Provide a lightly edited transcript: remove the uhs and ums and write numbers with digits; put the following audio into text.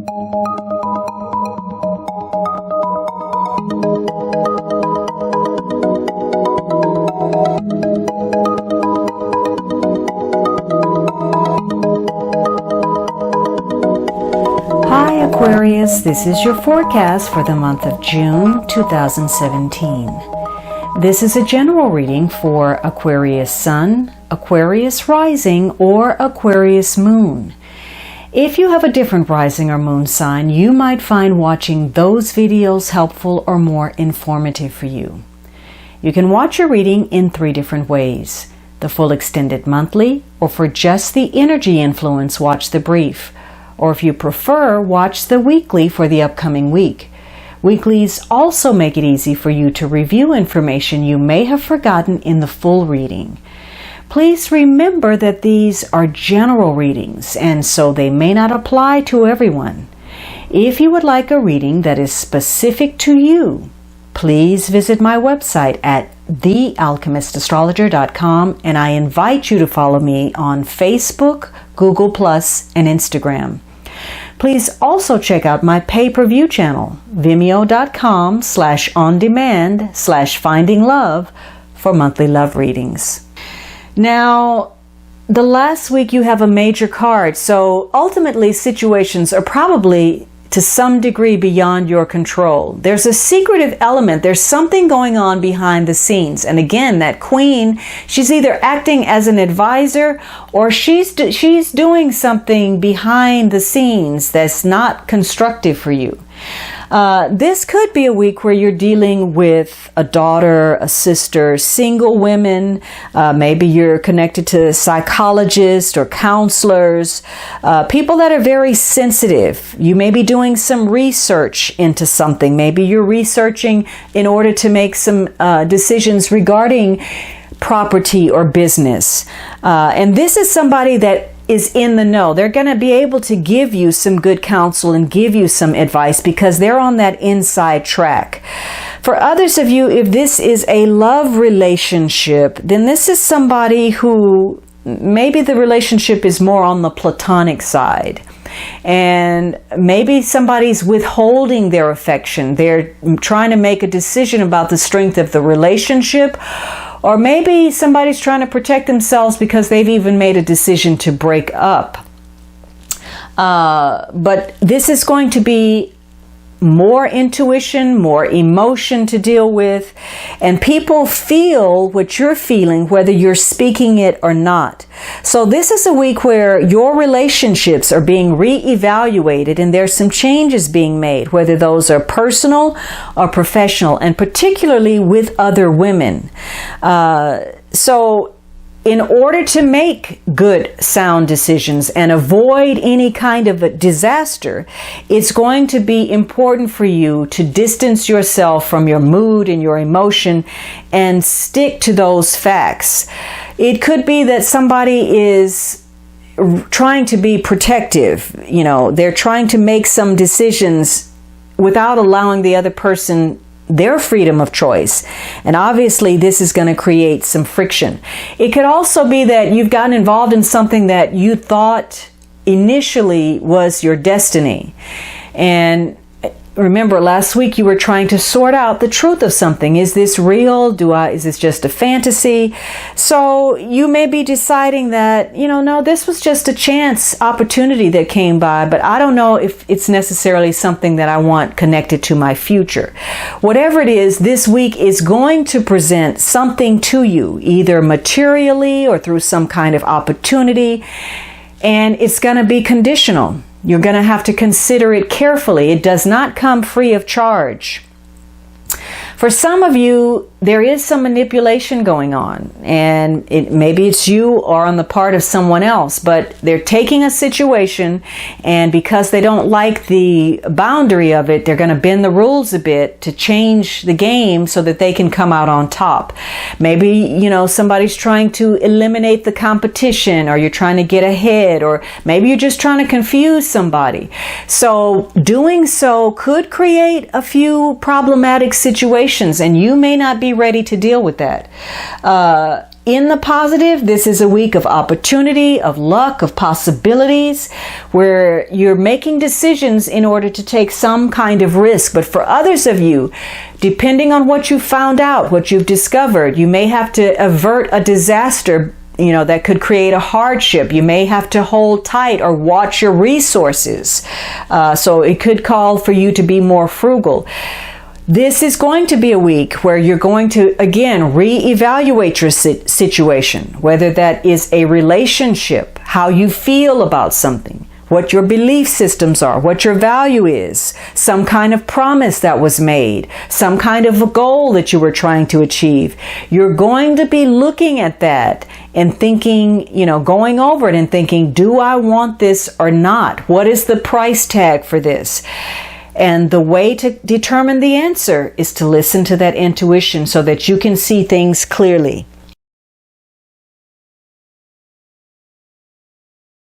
Hi Aquarius, this is your forecast for the month of June 2017. This is a general reading for Aquarius Sun, Aquarius Rising, or Aquarius Moon. If you have a different rising or moon sign, you might find watching those videos helpful or more informative for you. You can watch your reading in 3 different ways: the full extended monthly, or for just the energy influence, watch the brief. Or if you prefer, watch the weekly for the upcoming week. Weeklies also make it easy for you to review information you may have forgotten in the full reading. Please remember that these are general readings, and so they may not apply to everyone. If you would like a reading that is specific to you, please visit my website at thealchemistastrologer.com, and I invite you to follow me on Facebook, Google+, and Instagram. Please also check out my pay-per-view channel, vimeo.com/on-demand/findinglove for monthly love readings. Now, the last week you have a major card, so ultimately situations are probably to some degree beyond your control. There's a secretive element. There's something going on behind the scenes. And again, that queen, she's either acting as an advisor or she's doing something behind the scenes that's not constructive for you. This could be a week where you're dealing with a daughter, a sister, single women. Maybe you're connected to psychologists or counselors, people that are very sensitive. You may be doing some research into something. Maybe you're researching in order to make some decisions regarding property or business. And this is somebody that is in the know. They're going to be able to give you some good counsel and give you some advice because they're on that inside track. For others of you, if this is a love relationship, then this is somebody who maybe the relationship is more on the platonic side. And maybe somebody's withholding their affection. They're trying to make a decision about the strength of the relationship. Or maybe somebody's trying to protect themselves because they've even made a decision to break up. But this is going to be more intuition, more emotion to deal with, and people feel what you're feeling whether you're speaking it or not. So this is a week where your relationships are being reevaluated and there's some changes being made, whether those are personal or professional, and particularly with other women. So in order to make good, sound decisions and avoid any kind of a disaster, it's going to be important for you to distance yourself from your mood and your emotion and stick to those facts. It could be that somebody is trying to be protective. You know, they're trying to make some decisions without allowing the other person their freedom of choice. And obviously this is going to create some friction. It could also be that you've gotten involved in something that you thought initially was your destiny. And remember, last week you were trying to sort out the truth of something. Is this real? Is this just a fantasy? So you may be deciding that, no, this was just a chance opportunity that came by, but I don't know if it's necessarily something that I want connected to my future. Whatever it is, this week is going to present something to you, either materially or through some kind of opportunity, and it's going to be conditional. You're going to have to consider it carefully. It does not come free of charge. For some of you, there is some manipulation going on, and maybe it's you or on the part of someone else, but they're taking a situation, and because they don't like the boundary of it, they're going to bend the rules a bit to change the game so that they can come out on top. Maybe, somebody's trying to eliminate the competition, or you're trying to get ahead, or maybe you're just trying to confuse somebody. So doing so could create a few problematic situations, and you may not be ready to deal with that. in the positive, this is a week of opportunity, of luck, of possibilities, where you're making decisions in order to take some kind of risk. But for others of you, depending on what you found out, what you've discovered, you may have to avert a disaster, that could create a hardship. You may have to hold tight or watch your resources. So it could call for you to be more frugal. This is going to be a week where you're going to, again, reevaluate your situation, whether that is a relationship, how you feel about something, what your belief systems are, what your value is, some kind of promise that was made, some kind of a goal that you were trying to achieve. You're going to be looking at that and thinking, going over it and thinking, do I want this or not? What is the price tag for this? And the way to determine the answer is to listen to that intuition so that you can see things clearly.